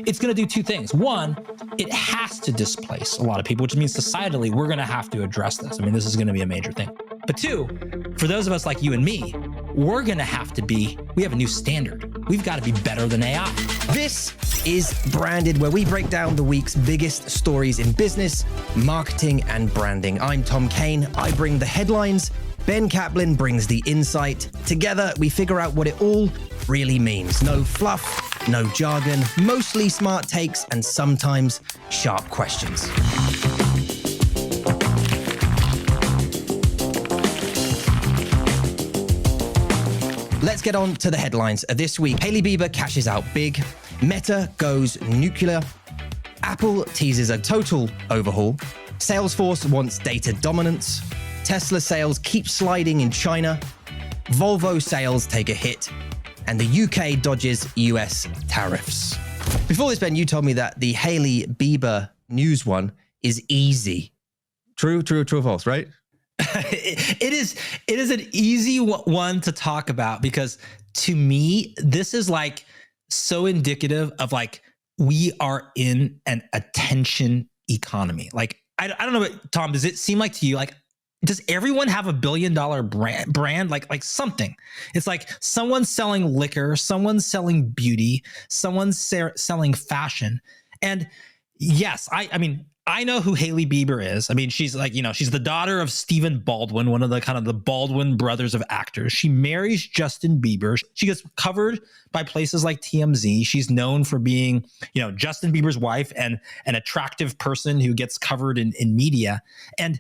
it's going to do two things. One, it has to displace a lot of people, which means societally, we're going to have to address this. I mean, this is going to be a major thing. But two, for those of us like you and me, we're going to have to we have a new standard. We've got to be better than AI. This is Branded, where we break down the week's biggest stories in business, marketing, and branding. I'm Tom Cain. I bring the headlines. Ben Kaplan brings the insight. Together, we figure out what it all really means. No fluff, no jargon, mostly smart takes, and sometimes sharp questions. Let's get on to the headlines. This week, Hailey Bieber cashes out big, Meta goes nuclear, Apple teases a total overhaul, Salesforce wants data dominance, Tesla sales keep sliding in China, Volvo sales take a hit, and the UK dodges US tariffs. Before this, Ben, you told me that the Hailey Bieber news one is easy. True or false, right? It is an easy one to talk about because to me, this is like so indicative of like, we are in an attention economy. Like, I don't know, but Tom, does it seem like to you, like, does everyone have $1 billion brand? Like something. It's like someone's selling liquor, someone's selling beauty, someone's selling fashion. And yes, I mean, I know who Hailey Bieber is. I mean, she's like, she's the daughter of Stephen Baldwin, one of the kind of the Baldwin brothers of actors. She marries Justin Bieber. She gets covered by places like TMZ. She's known for being, Justin Bieber's wife and an attractive person who gets covered in media. And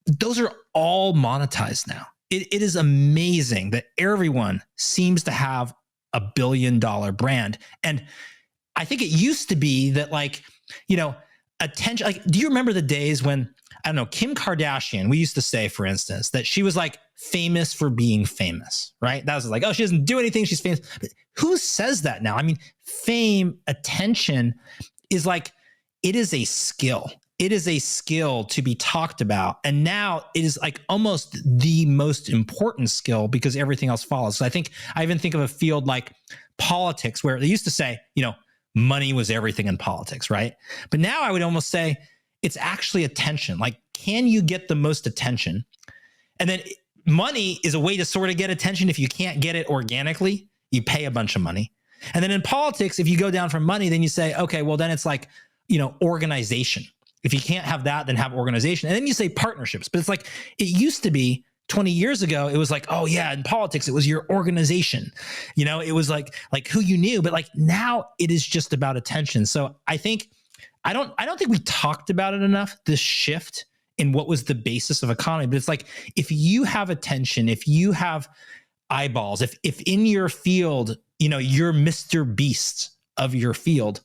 those are all monetized now. It is amazing that everyone seems to have $1 billion brand. And I think it used to be that attention, like, do you remember the days when, I don't know, Kim Kardashian, we used to say, for instance, that she was like famous for being famous, right? That was like, oh, she doesn't do anything, she's famous. But who says that now? I mean, fame, attention is like, it is a skill. It is a skill to be talked about. And now it is like almost the most important skill because everything else follows. So I even think of a field like politics where they used to say, money was everything in politics, right? But now I would almost say it's actually attention. Like, can you get the most attention? And then money is a way to sort of get attention. If you can't get it organically, you pay a bunch of money. And then in politics, if you go down from money, then you say, okay, well, then it's like, organization. If you can't have that, then have organization. And then you say partnerships. But it's like, it used to be 20 years ago, it was like, oh yeah, in politics, it was your organization. It was like who you knew, but like now it is just about attention. So I don't think we talked about it enough, this shift in what was the basis of economy. But it's like, if you have attention, if you have eyeballs, if in your field, you're Mr. Beast of your field,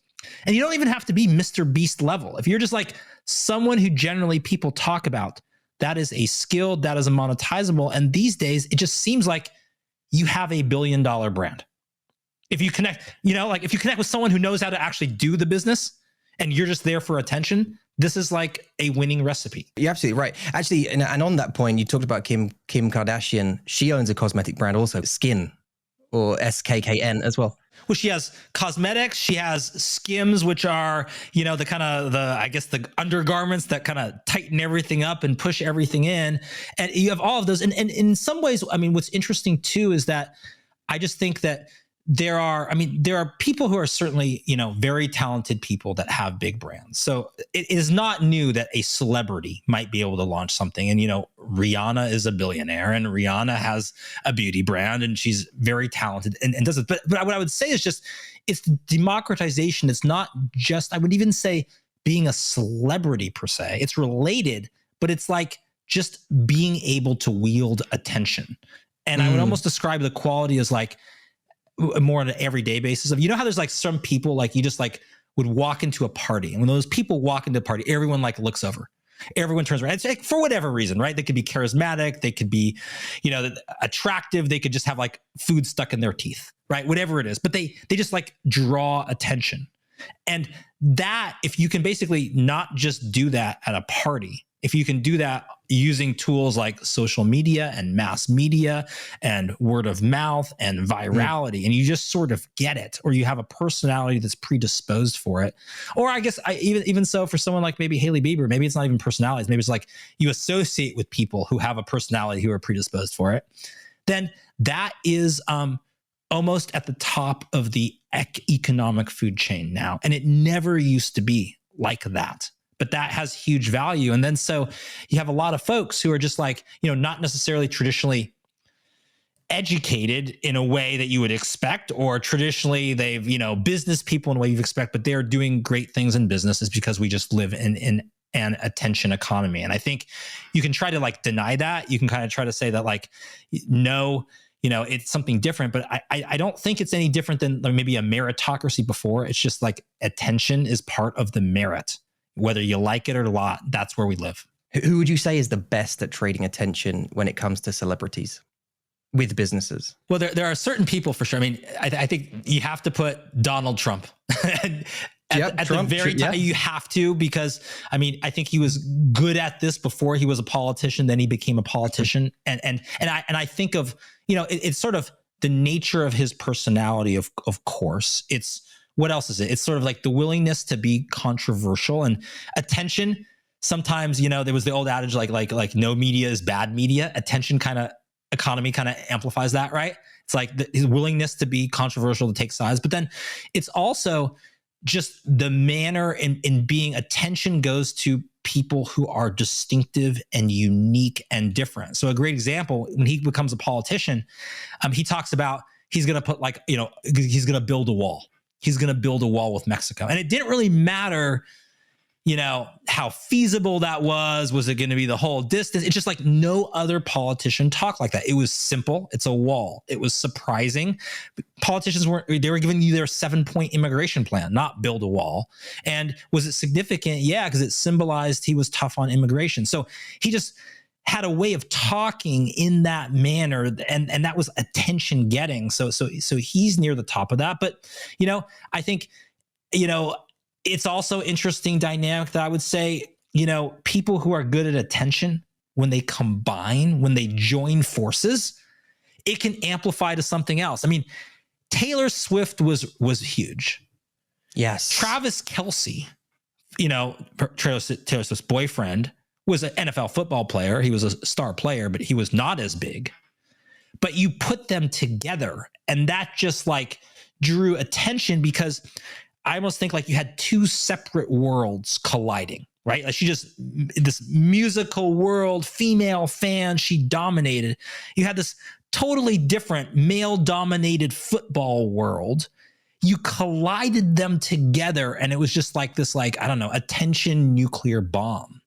and you don't even have to be Mr. Beast level. If you're just like someone who generally people talk about, that is a skill, that is a monetizable. And these days, it just seems like you have $1 billion brand. If you connect, if you connect with someone who knows how to actually do the business and you're just there for attention, this is like a winning recipe. You're absolutely right. Actually, and on that point, you talked about Kim Kardashian. She owns a cosmetic brand also, Skin, or SKKN as well. Well, she has cosmetics. She has Skims, which are, the kind of the undergarments that kind of tighten everything up and push everything in. And you have all of those. And in some ways, I mean, what's interesting too is that I just think that there are people who are certainly, very talented people that have big brands. So it is not new that a celebrity might be able to launch something. And, Rihanna is a billionaire and Rihanna has a beauty brand and she's very talented and does it. But what I would say is just, it's democratization. It's not just, I would even say being a celebrity per se. It's related, but it's like just being able to wield attention. And I would almost describe the quality as like, more on an everyday basis of, how there's like some people like you just like would walk into a party. And when those people walk into a party, everyone like looks over, everyone turns around. It's like, for whatever reason, right? They could be charismatic. They could be, attractive. They could just have like food stuck in their teeth, right? Whatever it is, but they just like draw attention. And that, if you can basically not just do that at a party, if you can do that using tools like social media and mass media and word of mouth and virality, and you just sort of get it, or you have a personality that's predisposed for it. Or I guess even so for someone like maybe Hailey Bieber, maybe it's not even personalities. Maybe it's like you associate with people who have a personality who are predisposed for it. Then that is almost at the top of the economic food chain now. And it never used to be like that. But that has huge value. And then so you have a lot of folks who are just like, not necessarily traditionally educated in a way that you would expect, or traditionally they've, business people in a way you'd expect, but they're doing great things in businesses because we just live in an attention economy. And I think you can try to like deny that. You can kind of try to say that like, no, it's something different, but I don't think it's any different than maybe a meritocracy before. It's just like attention is part of the merit. Whether you like it or not, that's where we live. Who would you say is the best at trading attention when it comes to celebrities with businesses? Well, there are certain people for sure. I mean, I think you have to put Donald Trump at Trump, the very top. You have to, because I mean, I think he was good at this before he was a politician. Then he became a politician, and I think of it's sort of the nature of his personality. Of course, it's. What else is it? It's sort of like the willingness to be controversial and attention. Sometimes, there was the old adage, like no media is bad media. Attention economy kind of amplifies that, right? It's like his willingness to be controversial, to take sides. But then it's also just the manner in being. Attention goes to people who are distinctive and unique and different. So a great example, when he becomes a politician, he talks about he's going to put he's going to build a wall. He's going to build a wall with Mexico. And it didn't really matter, how feasible that was. Was it going to be the whole distance? It's just like no other politician talked like that. It was simple. It's a wall. It was surprising. Politicians were giving you their 7-point immigration plan, not build a wall. And was it significant? Yeah, because it symbolized he was tough on immigration. So he just had a way of talking in that manner, and that was attention getting. So he's near the top of that. But I think it's also interesting dynamic that I would say people who are good at attention, when they combine, when they join forces, it can amplify to something else. I mean, Taylor Swift was huge. Yes, Travis Kelce, Taylor Swift's boyfriend, was an NFL football player. He was a star player, but he was not as big. But you put them together, and that just like drew attention, because I almost think like you had two separate worlds colliding, right? Like this musical world, female fan, she dominated. You had this totally different male-dominated football world. You collided them together, and it was just like this, attention nuclear bomb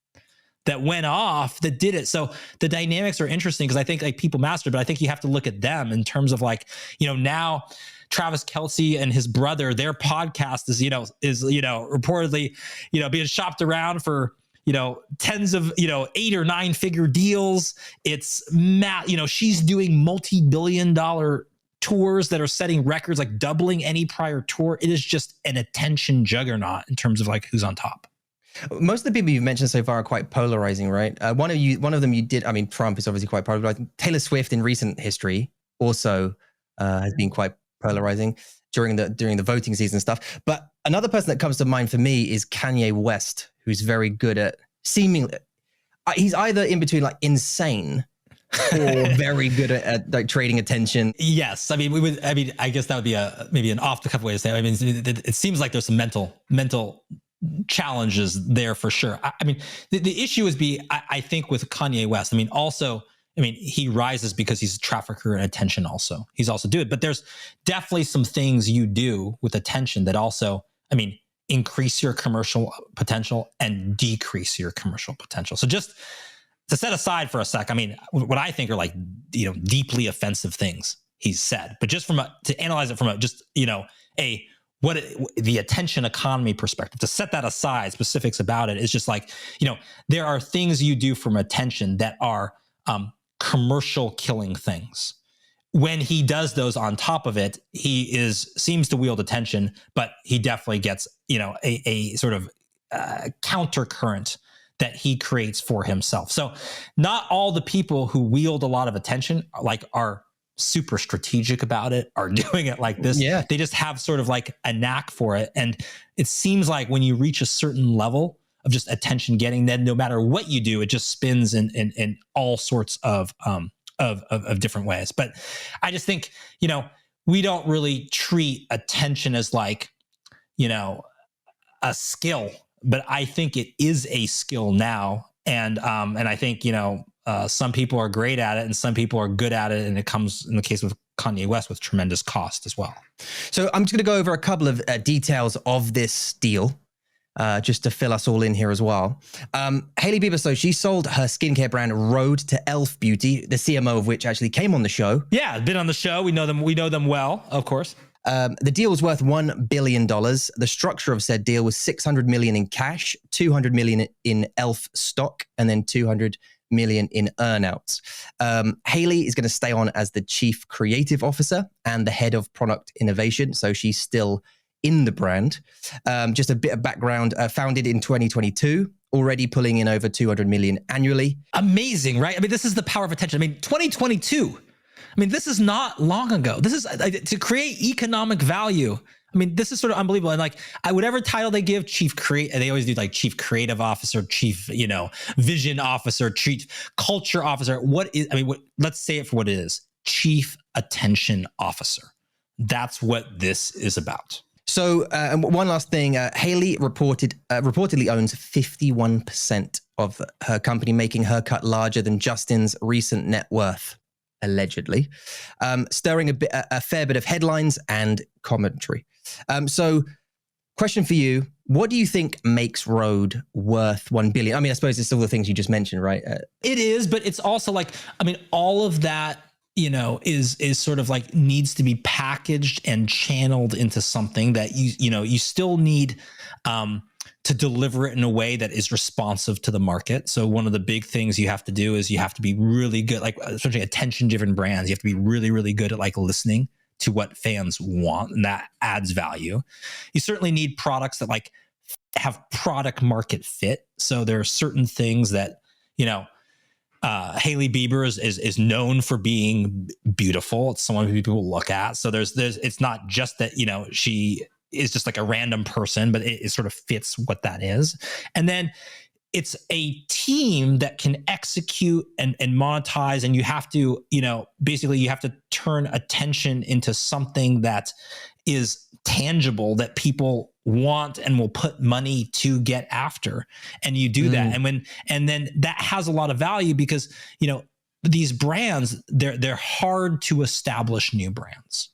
that went off, that did it. So the dynamics are interesting, because I think like people master, but I think you have to look at them in terms of now Travis Kelce and his brother, their podcast is reportedly, being shopped around for, tens of, 8 or 9 figure deals. It's she's doing multi-billion-dollar tours that are setting records, like doubling any prior tour. It is just an attention juggernaut in terms of like who's on top. Most of the people you've mentioned so far are quite polarizing, right? One of them you did. I mean, Trump is obviously quite polarizing. Taylor Swift in recent history also has been quite polarizing during the voting season stuff. But another person that comes to mind for me is Kanye West, who's very good at seemingly. He's either in between like insane or very good at like trading attention. Yes, I mean I guess that would be maybe an off the cuff way to say it. I mean, it seems like there's some mental challenges there for sure. I mean, the issue is I think with Kanye West, he rises because he's a trafficker in attention also. He's also doing it. But there's definitely some things you do with attention that also, increase your commercial potential and decrease your commercial potential. So just to set aside for a sec, what I think are like, deeply offensive things he's said, but just to analyze it from the attention economy perspective, to set that aside, specifics about it is just like, there are things you do from attention that are commercial killing things. When he does those on top of it, he seems to wield attention, but he definitely gets, a sort of counter current that he creates for himself. So not all the people who wield a lot of attention are super strategic about it, are doing it like this. Yeah. They just have sort of like a knack for it. And it seems like when you reach a certain level of just attention getting, then no matter what you do, it just spins in all sorts of different ways. But I just think, we don't really treat attention as like, a skill, but I think it is a skill now. And I think, some people are great at it and some people are good at it. And it comes, in the case with Kanye West, with tremendous cost as well. So I'm just going to go over a couple of details of this deal, just to fill us all in here as well. Hailey Bieber, so she sold her skincare brand Rhode to Elf Beauty, the CMO of which actually came on the show. Yeah, been on the show. We know them well, of course. The deal was worth $1 billion. The structure of said deal was $600 million in cash, $200 million in Elf stock, and then $200 million in earnouts. Hailey is going to stay on as the chief creative officer and the head of product innovation. So she's still in the brand. Just a bit of background, founded in 2022, already pulling in over 200 million annually. Amazing, right? I mean, this is the power of attention. I mean, 2022. I mean, this is not long ago. This is to create economic value. I mean, this is sort of unbelievable. And like, whatever title they give, they always do like chief creative officer, chief, vision officer, chief culture officer. Let's say it for what it is. Chief attention officer. That's what this is about. So one last thing, Hailey reportedly owns 51% of her company, making her cut larger than Justin's recent net worth, allegedly, stirring a fair bit of headlines and commentary. So question for you, what do you think makes Rhode worth $1 billion? I mean, I suppose it's all the things you just mentioned, right? It is, but it's also like, I mean, all of that, is sort of like needs to be packaged and channeled into something that you still need to deliver it in a way that is responsive to the market. So one of the big things you have to do is you have to be really good, like especially attention-driven brands. You have to be really, really good at like listening to what fans want, and that adds value. You certainly need products that like have product market fit. So there are certain things that, Hailey Bieber is known for being beautiful. It's someone who people look at. So there's it's not just that, she is just like a random person, but it sort of fits what that is. And then it's a team that can execute and monetize. And you have to, basically you have to turn attention into something that is tangible, that people want and will put money to get after. And you do that. And then that has a lot of value because, these brands, they're hard to establish new brands.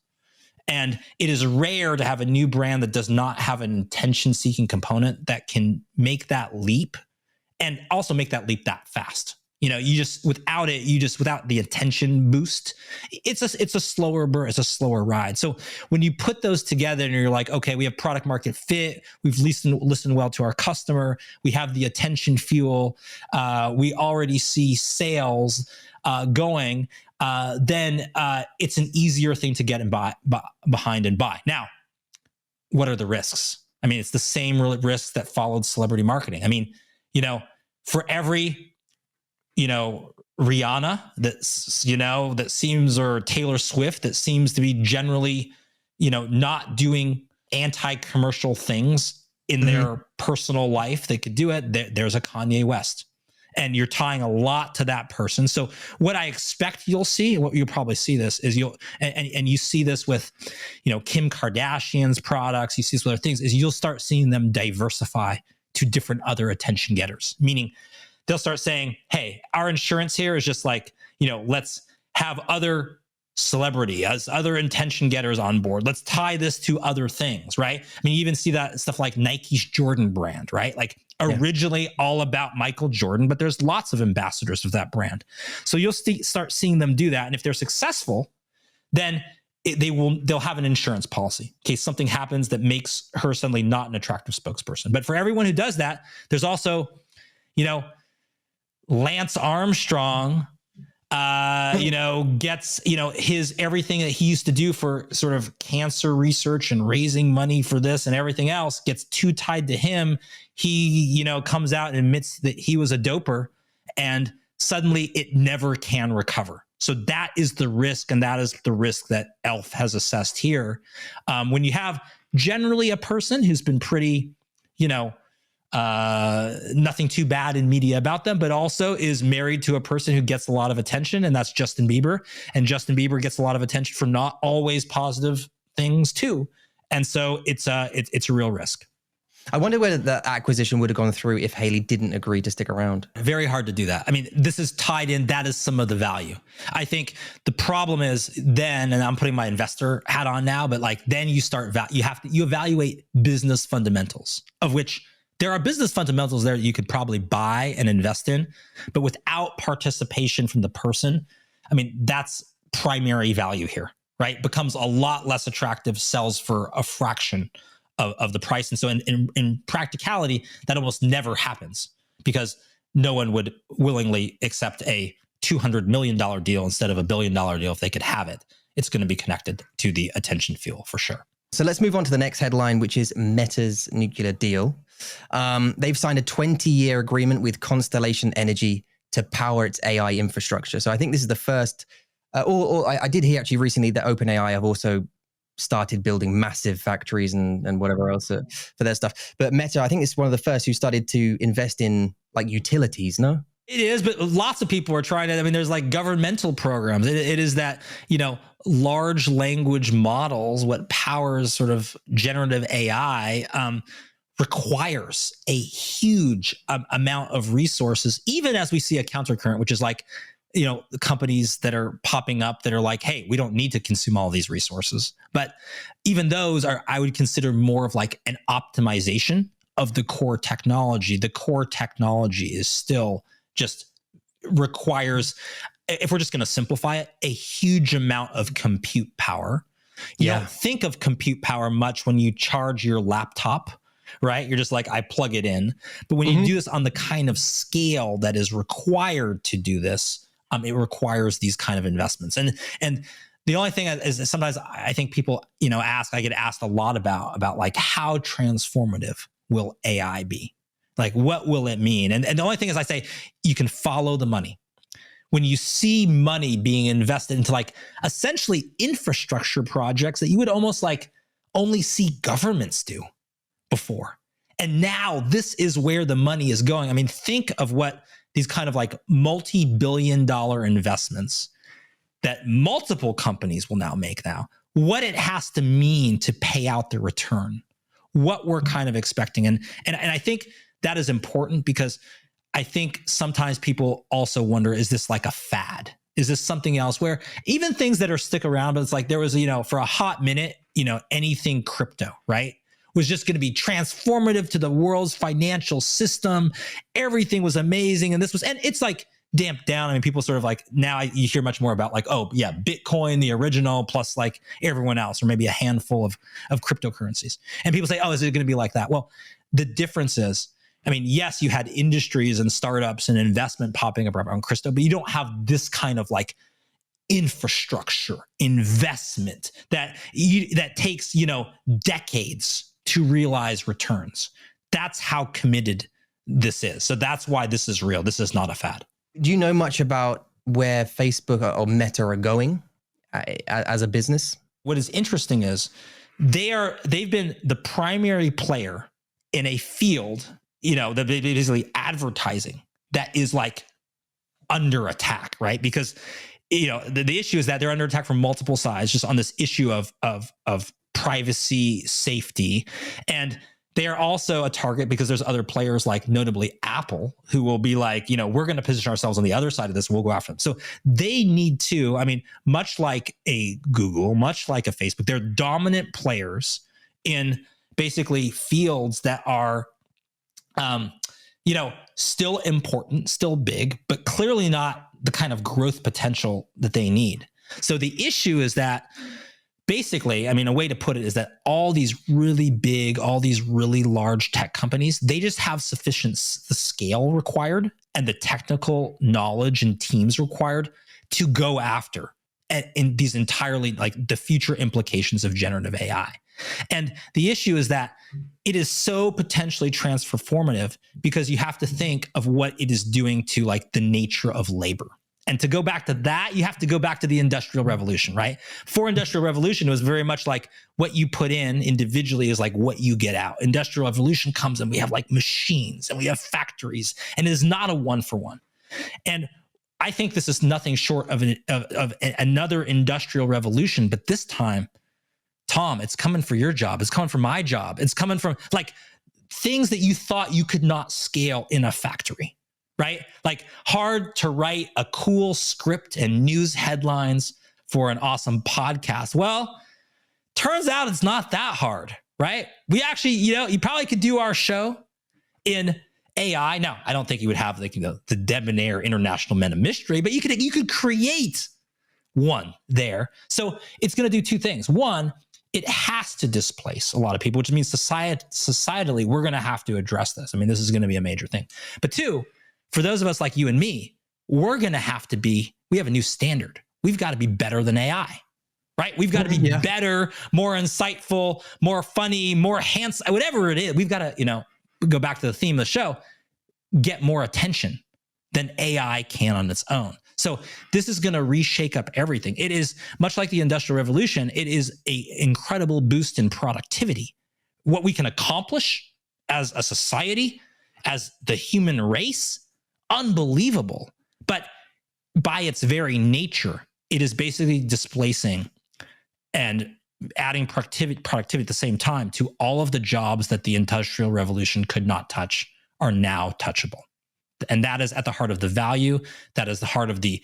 And it is rare to have a new brand that does not have an attention-seeking component that can make that leap and also make that leap that fast. Without the attention boost, it's a slower burn, it's a slower ride. So when you put those together and you're like, okay, we have product market fit, we've listened well to our customer, we have the attention fuel, we already see sales going, then it's an easier thing to get behind and buy. Now, what are the risks? I mean, it's the same risks that followed celebrity marketing. I mean, for every Rihanna that seems, or Taylor Swift that seems to be generally, not doing anti-commercial things in their personal life, they could do it. There's a Kanye West, and you're tying a lot to that person. So what I expect you'll see, what you'll probably see this is and you see this with, Kim Kardashian's products, you see this with other things, is you'll start seeing them diversify to different other attention getters, meaning they'll start saying, hey, our insurance here is just like, let's have other celebrity as other intention getters on board. Let's tie this to other things, right? I mean, you even see that stuff like Nike's Jordan brand, right? Like originally all about Michael Jordan, but there's lots of ambassadors of that brand. So you'll start seeing them do that. And if they're successful, then they'll have an insurance policy in case something happens that makes her suddenly not an attractive spokesperson. But for everyone who does that, there's also, Lance Armstrong gets, his everything that he used to do for sort of cancer research and raising money for this and everything else gets too tied to him. He, comes out and admits that he was a doper, and suddenly it never can recover. So that is the risk, and that is the risk that ELF has assessed here. When you have generally a person who's been pretty, nothing too bad in media about them, but also is married to a person who gets a lot of attention, and that's Justin Bieber. And Justin Bieber gets a lot of attention for not always positive things too. And so it's a real risk. I wonder whether the acquisition would have gone through if Hailey didn't agree to stick around. Very hard to do that. I mean, this is tied in. That is some of the value. I think the problem is then, and I'm putting my investor hat on now, but like then you start, you evaluate business fundamentals, of which there are business fundamentals there that you could probably buy and invest in, but without participation from the person, I mean, that's primary value here, right? Becomes a lot less attractive, sells for a fraction of the price. And so in practicality, that almost never happens because no one would willingly accept a $200 million deal instead of a $1 billion deal if they could have it. It's going to be connected to the attention fuel for sure. So let's move on to the next headline, which is Meta's nuclear deal. They've signed a 20-year agreement with Constellation Energy to power its AI infrastructure. So I think this is the first, I did hear actually recently that OpenAI have also started building massive factories and whatever else for their stuff. But Meta, I think it's one of the first who started to invest in like utilities, no? It is, but lots of people are trying to, I mean, there's like governmental programs. It is that, large language models, what powers sort of generative AI, requires a huge amount of resources, even as we see a countercurrent, which is like, the companies that are popping up that are like, hey, we don't need to consume all these resources. But even those are, I would consider more of like an optimization of the core technology. The core technology is still just requires, if we're just going to simplify it, a huge amount of compute power. You don't think of compute power much when you charge your laptop, right? You're just like, I plug it in. But when you do this on the kind of scale that is required to do this, it requires these kind of investments. And the only thing is sometimes I think people, I get asked a lot about like how transformative will AI be? Like, what will it mean? And the only thing is I say, you can follow the money. When you see money being invested into like essentially infrastructure projects that you would almost like only see governments do before. And now this is where the money is going. I mean, think of what these kind of like multi-billion-dollar investments that multiple companies will now make now, what it has to mean to pay out the return, what we're kind of expecting. And I think that is important because I think sometimes people also wonder, is this like a fad? Is this something else where even things that are stick around, it's like there was, for a hot minute, anything crypto, right? Was just going to be transformative to the world's financial system. Everything was amazing. And it's like damped down. I mean, people sort of like, now you hear much more about like, oh yeah, Bitcoin, the original, plus like everyone else, or maybe a handful of cryptocurrencies. And people say, oh, is it going to be like that? Well, the difference is, I mean, yes, you had industries and startups and investment popping up around crypto, but you don't have this kind of like infrastructure investment that takes, decades to realize returns. That's how committed this is. So that's why this is real. This is not a fad. Do you know much about where Facebook or Meta are going as a business? What is interesting is they've been the primary player in a field, that basically advertising that is like under attack, right? Because the issue is that they're under attack from multiple sides, just on this issue of privacy, safety, and they are also a target because there's other players like notably Apple who will be like, we're going to position ourselves on the other side of this. We'll go after them. So they need to, I mean, much like a Google, much like a Facebook, they're dominant players in basically fields that are, still important, still big, but clearly not the kind of growth potential that they need. So the issue is that basically, I mean, a way to put it is that all these really big, all these really large tech companies, they just have the scale required and the technical knowledge and teams required to go after in these entirely like the future implications of generative AI. And the issue is that it is so potentially transformative because you have to think of what it is doing to like the nature of labor. And to go back to that, you have to go back to the Industrial Revolution, right? Before Industrial Revolution, it was very much like what you put in individually is like what you get out. Industrial Revolution comes and we have like machines and we have factories, and it is not a one for one. And I think this is nothing short of another industrial revolution, but this time, Tom, it's coming for your job. It's coming for my job. It's coming from like things that you thought you could not scale in a factory, right? Like hard to write a cool script and news headlines for an awesome podcast. Well, turns out it's not that hard, right? We actually, you probably could do our show in AI. Now, I don't think you would have like, the debonair international men of mystery, but you could create one there. So it's going to do two things. One, it has to displace a lot of people, which means societally, we're going to have to address this. I mean, this is going to be a major thing. But two, for those of us like you and me, we have a new standard. We've got to be better than AI, right? We've got to be better, more insightful, more funny, more handsome, whatever it is. We've got to, go back to the theme of the show, get more attention than AI can on its own. So this is going to reshake up everything. It is much like the Industrial Revolution. It is an incredible boost in productivity. What we can accomplish as a society, as the human race, unbelievable. But by its very nature, it is basically displacing and adding productivity at the same time to all of the jobs that the Industrial Revolution could not touch are now touchable. And that is at the heart of the value. That is the heart of the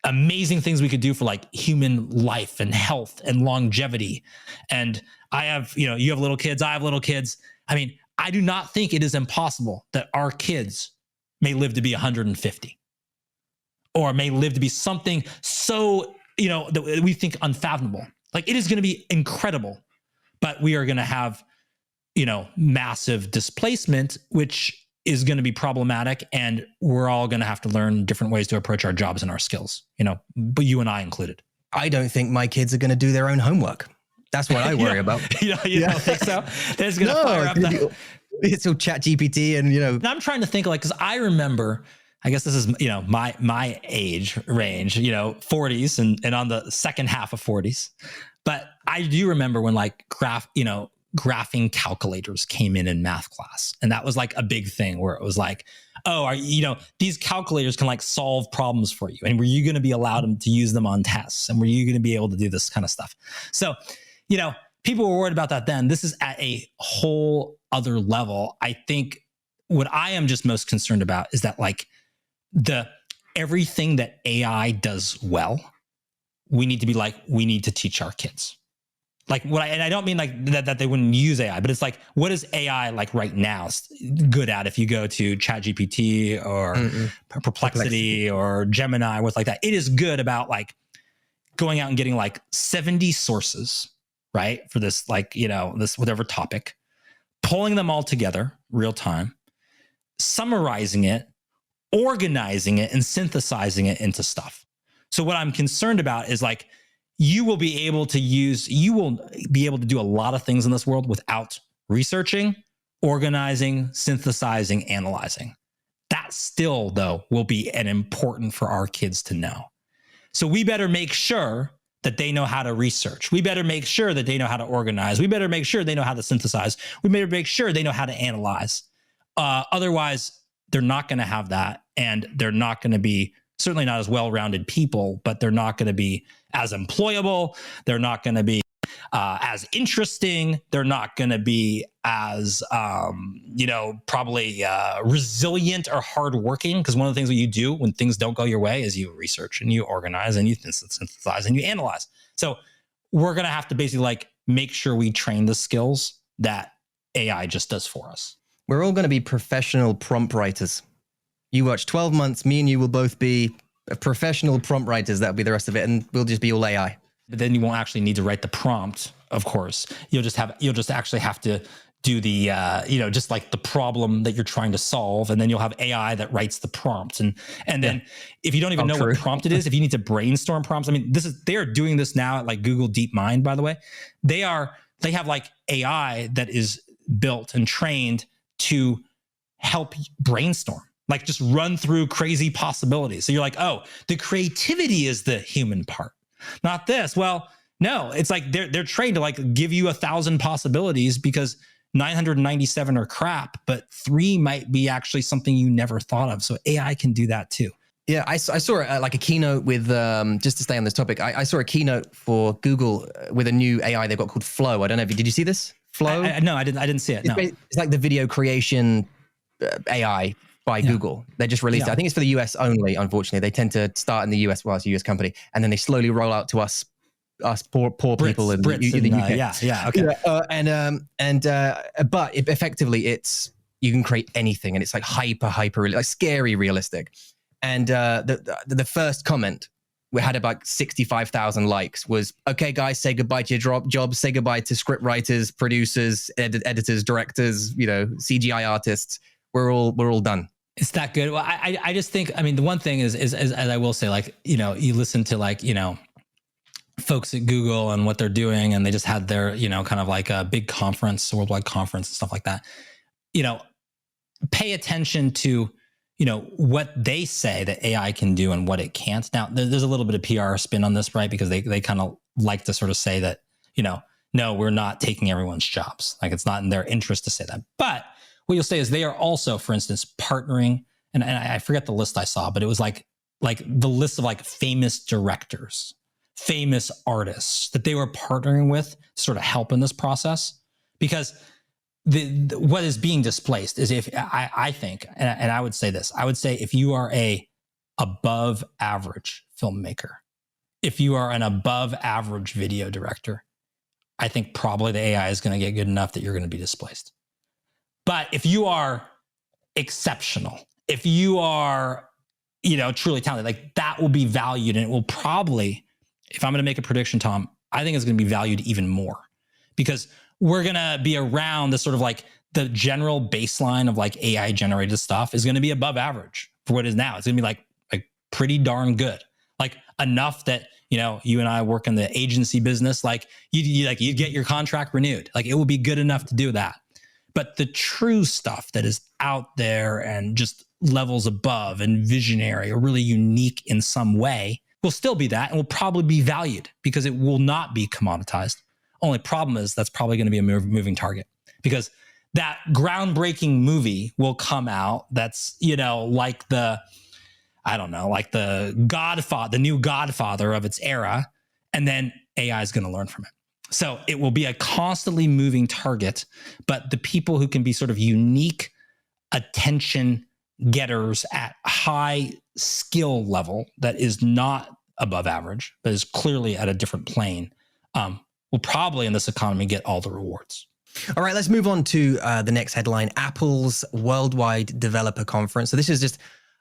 amazing things we could do for like human life and health and longevity. And I have, you have little kids, I have little kids. I mean, I do not think it is impossible that our kids may live to be 150 or may live to be something so, that we think unfathomable. Like it is going to be incredible, but we are going to have, massive displacement, which is going to be problematic. And we're all going to have to learn different ways to approach our jobs and our skills, but you and I included. I don't think my kids are going to do their own homework. That's what I worry about. You don't think so? That's going to fire up it's all chat GPT and, And I'm trying to think because I remember, I guess this is, my age range, 40s and on the second half of 40s. But I do remember when like graphing calculators came in math class. And that was like a big thing where it was like, oh, these calculators can like solve problems for you. And were you going to be allowed to use them on tests? And were you going to be able to do this kind of stuff? So, people were worried about that then. This is at a whole other level. I think what I am just most concerned about is that like everything that AI does well, we need to teach our kids. Like and I don't mean like that they wouldn't use AI, but it's like, what is AI like right now good at? If you go to ChatGPT or Perplexity or Gemini, what's like that, it is good about like going out and getting like 70 sources, right? For this, like, this whatever topic, pulling them all together real time, summarizing it, organizing it, and synthesizing it into stuff. So what I'm concerned about is like, you will be able to do a lot of things in this world without researching, organizing, synthesizing, analyzing. That still, though, will be an important for our kids to know. So we better make sure that they know how to research. We better make sure that they know how to organize. We better make sure they know how to synthesize. We better make sure they know how to analyze. Otherwise, they're not going to have that, and they're not going to be certainly not as well-rounded people, but they're not going to be as employable. They're not going to be as interesting. They're not going to be as, probably resilient or hardworking. Because one of the things that you do when things don't go your way is you research and you organize and you synthesize and you analyze. So we're going to have to basically like make sure we train the skills that AI just does for us. We're all going to be professional prompt writers. You watch 12 months, me and you will both be professional prompt writers. That'll be the rest of it. And we'll just be all AI. But then you won't actually need to write the prompt, of course. You'll just actually have to do the, just like the problem that you're trying to solve. And then you'll have AI that writes the prompt. And then if you don't even know what prompt it is, if you need to brainstorm prompts, I mean, they are doing this now at like Google DeepMind, by the way. They have like AI that is built and trained to help brainstorm, like just run through crazy possibilities. So you're like, oh, the creativity is the human part, not this. Well, no, it's like they're trained to like give you 1,000 possibilities because 997 are crap, but 3 might be actually something you never thought of. So AI can do that too. Yeah, I saw like a keynote with, just to stay on this topic, I saw a keynote for Google with a new AI they've got called Flow. I don't know did you see this? Flow? No, I didn't see it. No. It's like the video creation AI by Google. They just released it. I think it's for the US only, unfortunately. They tend to start in the US, well, it's a US company, and then they slowly roll out to us poor Brits, people in Brits the UK. Okay. But effectively, you can create anything, and it's like hyper, like scary realistic. And the first comment, we had about 65,000 likes, was, okay, guys, say goodbye to your jobs, say goodbye to script writers, producers, editors, directors, CGI artists. We're all done. It's that good. Well, I just think, I mean, the one thing is as I will say, like, you listen to like, folks at Google and what they're doing, and they just had their, kind of like a big conference, worldwide conference and stuff like that. Pay attention to, what they say that AI can do and what it can't. Now, there's a little bit of PR spin on this, right? Because they kind of like to sort of say that, no, we're not taking everyone's jobs. Like, it's not in their interest to say that. But what you'll say is they are also, for instance, partnering, and I forget the list I saw, but it was like the list of like famous directors, famous artists that they were partnering with to sort of help in this process. Because what is being displaced is, if I think, and I would say this, I would say if you are a above average filmmaker, if you are an above average video director, I think probably the AI is going to get good enough that you're going to be displaced. But if you are exceptional, if you are, truly talented, like, that will be valued, and it will probably, if I'm going to make a prediction, Tom, I think it's going to be valued even more, because we're going to be around the sort of like the general baseline of like AI generated stuff is going to be above average for what it is now. It's going to be like pretty darn good, like enough that, you and I work in the agency business, like you get your contract renewed, like it will be good enough to do that. But the true stuff that is out there and just levels above and visionary or really unique in some way will still be that, and will probably be valued because it will not be commoditized. Only problem is that's probably going to be a moving target, because that groundbreaking movie will come out that's, like the Godfather, the new Godfather of its era, and then AI is going to learn from it. So it will be a constantly moving target, but the people who can be sort of unique attention getters at high skill level that is not above average, but is clearly at a different plane, will probably in this economy get all the rewards. All right, let's move on to the next headline, Apple's Worldwide Developer Conference. So this is just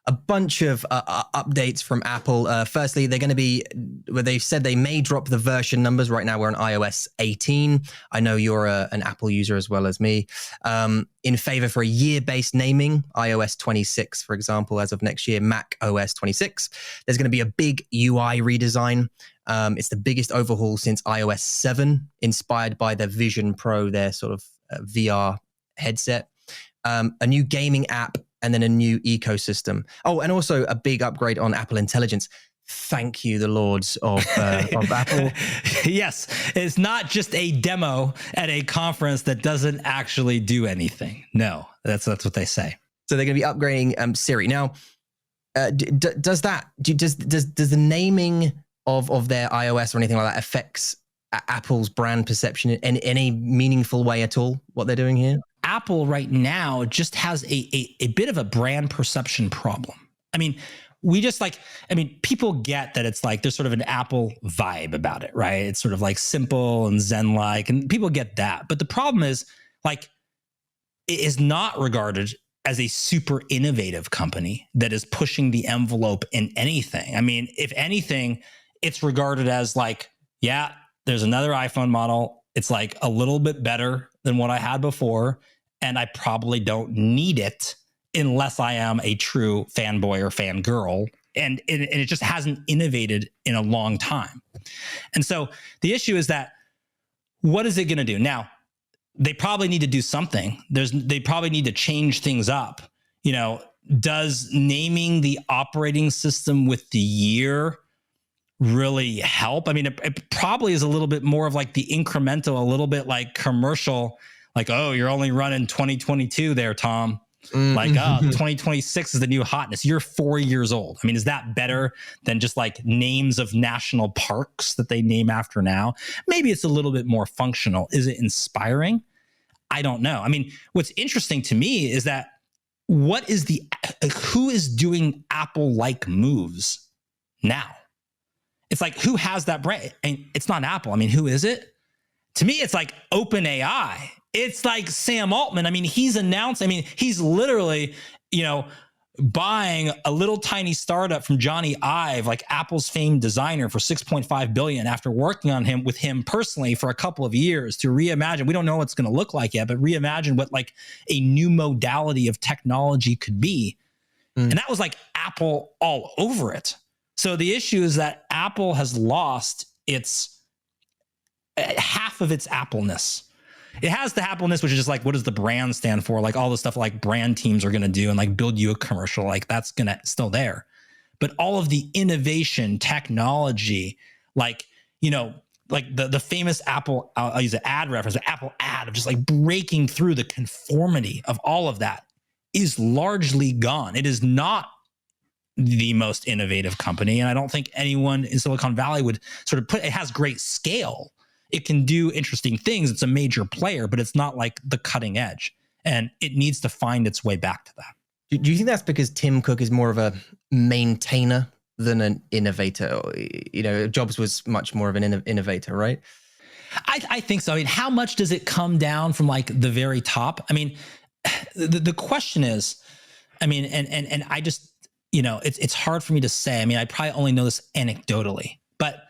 a bunch of updates from Apple. Firstly, they're going to be, well, they've said they may drop the version numbers. Right now, we're on iOS 18. I know you're an Apple user as well as me. In favor for a year-based naming, iOS 26, for example, as of next year, Mac OS 26. There's going to be a big UI redesign. It's the biggest overhaul since iOS 7, inspired by the Vision Pro, their sort of VR headset. A new gaming app, and then a new ecosystem. Oh, and also a big upgrade on Apple Intelligence. Thank you, the lords of Apple. Yes, it's not just a demo at a conference that doesn't actually do anything. No, that's what they say. So they're going to be upgrading Siri. Now, does the naming of their iOS or anything like that affects Apple's brand perception in any meaningful way at all, what they're doing here? Apple right now just has a bit of a brand perception problem. I mean, people get that it's like there's sort of an Apple vibe about it, right? It's sort of like simple and Zen-like, and people get that. But the problem is, like, it is not regarded as a super innovative company that is pushing the envelope in anything. I mean, if anything, it's regarded as like, yeah, there's another iPhone model. It's like a little bit better than what I had before, and I probably don't need it unless I am a true fanboy or fangirl. And it just hasn't innovated in a long time. And so the issue is that, what is it going to do? Now, they probably need to do something. They probably need to change things up. Does naming the operating system with the year really help? I mean, it probably is a little bit more of like the incremental, a little bit like commercial, like, oh, you're only running 2022 there, Tom. Like, 2026 is the new hotness. You're 4 years old. I mean, is that better than just like names of national parks that they name after now? Maybe it's a little bit more functional. Is it inspiring? I don't know. I mean, what's interesting to me is that who is doing Apple-like moves now? It's like, who has that brand? And it's not Apple. I mean, who is it? To me, it's like OpenAI. It's like Sam Altman. I mean, he's literally, buying a little tiny startup from Johnny Ive, like Apple's famed designer, for $6.5 billion after working with him personally for a couple of years to reimagine. We don't know what it's going to look like yet, but reimagine what like a new modality of technology could be. And that was like Apple all over it. So the issue is that Apple has lost half of its Apple-ness. It has the Apple-ness, which is just like, what does the brand stand for? Like all the stuff like brand teams are going to do and like build you a commercial, like that's going to still there. But all of the innovation, technology, like, like the famous Apple, I'll use an ad reference, the Apple ad of just like breaking through the conformity of all of that is largely gone. It is not the most innovative company. And I don't think anyone in Silicon Valley would sort of it has great scale. It can do interesting things. It's a major player, but it's not like the cutting edge. And it needs to find its way back to that. Do you think that's because Tim Cook is more of a maintainer than an innovator? Jobs was much more of an innovator, right? I think so. I mean, how much does it come down from like the very top? I mean, the question is, I mean, and I just, it's hard for me to say. I mean, I probably only know this anecdotally, but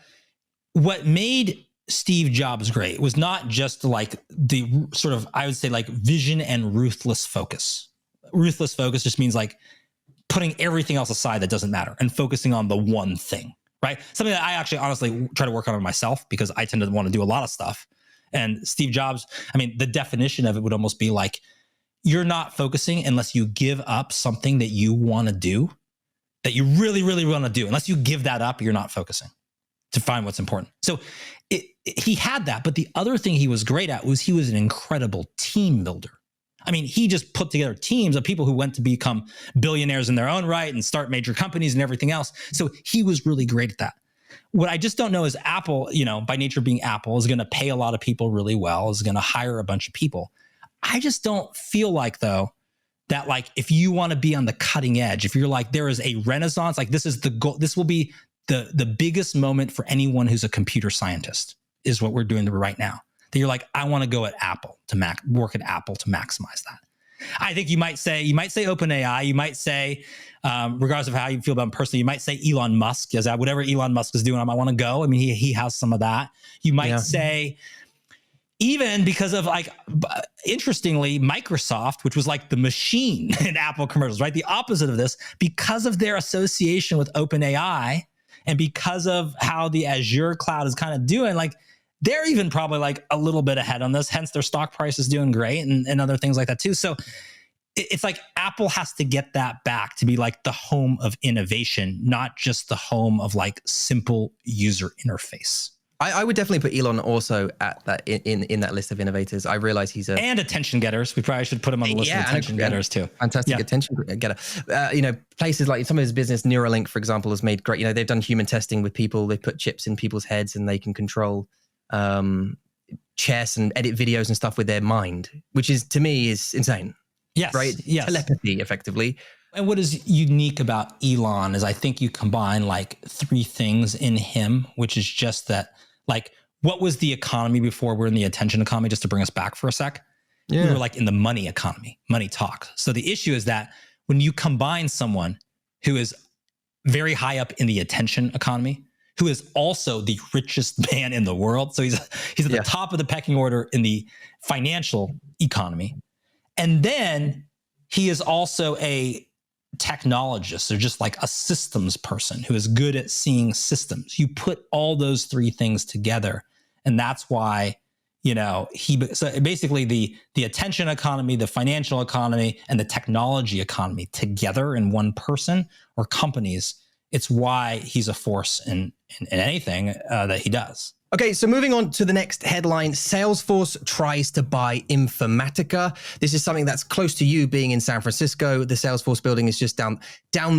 what made Steve Jobs great was not just like the sort of, I would say, like vision and ruthless focus. Ruthless focus just means like putting everything else aside that doesn't matter and focusing on the one thing, right? Something that I actually honestly try to work on myself because I tend to want to do a lot of stuff. And Steve Jobs, I mean, the definition of it would almost be like, you're not focusing unless you give up something that you want to do, that you really, really want to do. Unless you give that up, you're not focusing to find what's important. So he had that. But the other thing he was great at was he was an incredible team builder. I mean, he just put together teams of people who went to become billionaires in their own right and start major companies and everything else. So he was really great at that. What I just don't know is Apple, by nature being Apple, is going to pay a lot of people really well, is going to hire a bunch of people. I just don't feel like, though, that like if you want to be on the cutting edge, if you're like there is a renaissance, like this is the goal, this will be the biggest moment for anyone who's a computer scientist, is what we're doing right now. That you're like, I want to go at Apple to work at Apple to maximize that. I think you might say OpenAI, you might say, regardless of how you feel about him personally, you might say Elon Musk, is that whatever Elon Musk is doing, I might want to go. I mean, he has some of that. You might say, even because of like, interestingly, Microsoft, which was like the machine in Apple commercials, right? The opposite of this, because of their association with OpenAI and because of how the Azure cloud is kind of doing, like they're even probably like a little bit ahead on this, hence their stock price is doing great and other things like that too. So it's like Apple has to get that back to be like the home of innovation, not just the home of like simple user interface. I would definitely put Elon also at that in that list of innovators. I realize he's and attention getters. We probably should put him on the list of attention getters too. Fantastic attention getter. Places like some of his business, Neuralink, for example, has made great. They've done human testing with people. They put chips in people's heads and they can control chess and edit videos and stuff with their mind, which is to me is insane. Yes. Right. Yes. Telepathy, effectively. And what is unique about Elon is I think you combine like three things in him, which is just that. Like, what was the economy before we're in the attention economy? Just to bring us back for a sec. Yeah. We were like in the money economy, money talk. So the issue is that when you combine someone who is very high up in the attention economy, who is also the richest man in the world. So he's at the top of the pecking order in the financial economy. And then he is also a technologist, or just like a systems person who is good at seeing systems. You put all those three things together, and that's why, so basically the attention economy, the financial economy, and the technology economy together in one person or companies. It's why he's a force in anything that he does. Okay, so moving on to the next headline, Salesforce tries to buy Informatica. This is something that's close to you being in San Francisco. The Salesforce building is just down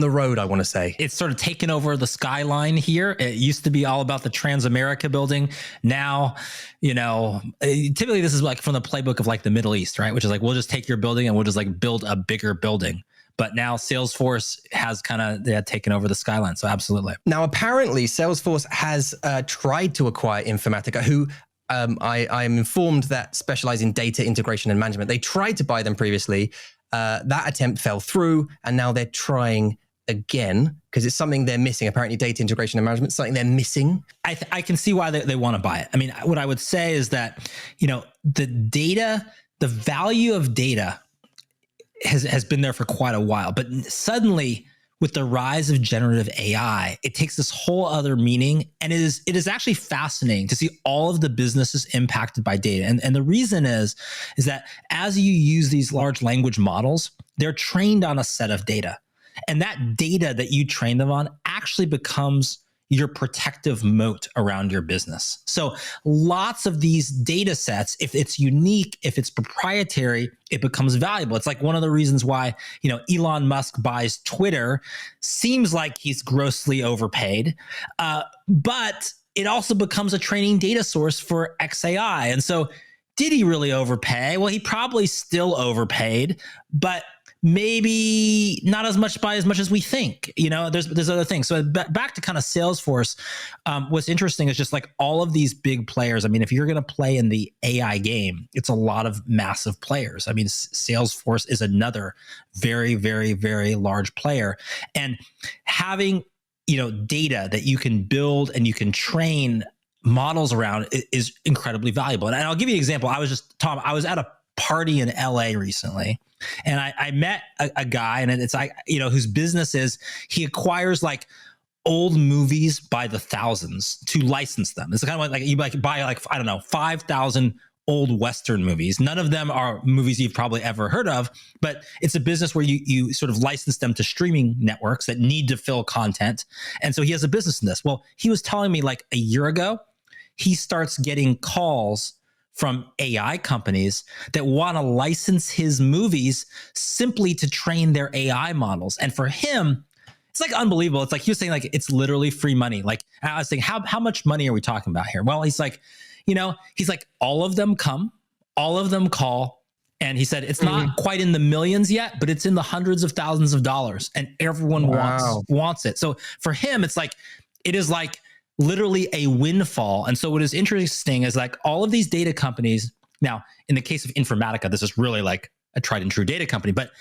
the road, I want to say. It's sort of taken over the skyline here. It used to be all about the Transamerica building. Now, typically this is like from the playbook of like the Middle East, right? Which is like, we'll just take your building and we'll just like build a bigger building. But now Salesforce has kind of taken over the skyline. So absolutely. Now, apparently, Salesforce has tried to acquire Informatica, who I am informed that specialize in data integration and management. They tried to buy them previously. That attempt fell through, and now they're trying again because it's something they're missing. Apparently, data integration and management is something they're missing. I can see why they want to buy it. I mean, what I would say is that, the value of data has been there for quite a while, but suddenly with the rise of generative AI, it takes this whole other meaning, and it is actually fascinating to see all of the businesses impacted by data. And the reason is that as you use these large language models, they're trained on a set of data, and that data that you train them on actually becomes your protective moat around your business. So lots of these data sets, if it's unique, if it's proprietary, it becomes valuable. It's like one of the reasons why, Elon Musk buys Twitter. Seems like he's grossly overpaid, but it also becomes a training data source for XAI. And so did he really overpay? Well, he probably still overpaid, but maybe not as much as we think. There's other things. So back to kind of Salesforce, what's interesting is just like all of these big players. I mean, if you're going to play in the AI game, it's a lot of massive players. I mean, Salesforce is another very, very, very large player, and having data that you can build and you can train models around is incredibly valuable. And I'll give you an example. I was at a party in LA recently, and I met a guy, and it's like, whose business is he acquires like old movies by the thousands to license them. It's kind of like you buy like, I don't know, 5,000 old Western movies. None of them are movies you've probably ever heard of, but it's a business where you sort of license them to streaming networks that need to fill content. And so he has a business in this. Well, he was telling me like a year ago, he starts getting calls from AI companies that want to license his movies simply to train their AI models. And for him, it's like unbelievable. It's like he was saying, like, it's literally free money. Like I was saying, how much money are we talking about here? Well, he's like, all of them come, all of them call. And he said, it's not quite in the millions yet, but it's in the hundreds of thousands of dollars, and everyone wants it. So for him, it is like literally a windfall. And so what is interesting is like all of these data companies, now in the case of Informatica, this is really like a tried and true data company, but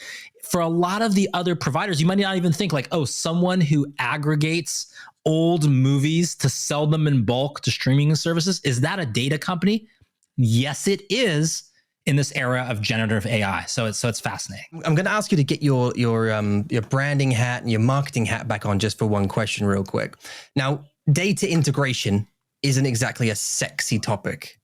for a lot of the other providers, you might not even think like, oh, someone who aggregates old movies to sell them in bulk to streaming services, is that a data company? Yes, it is, in this era of generative AI. So it's fascinating. I'm going to ask you to get your branding hat and your marketing hat back on just for one question real quick. Now, data integration isn't exactly a sexy topic.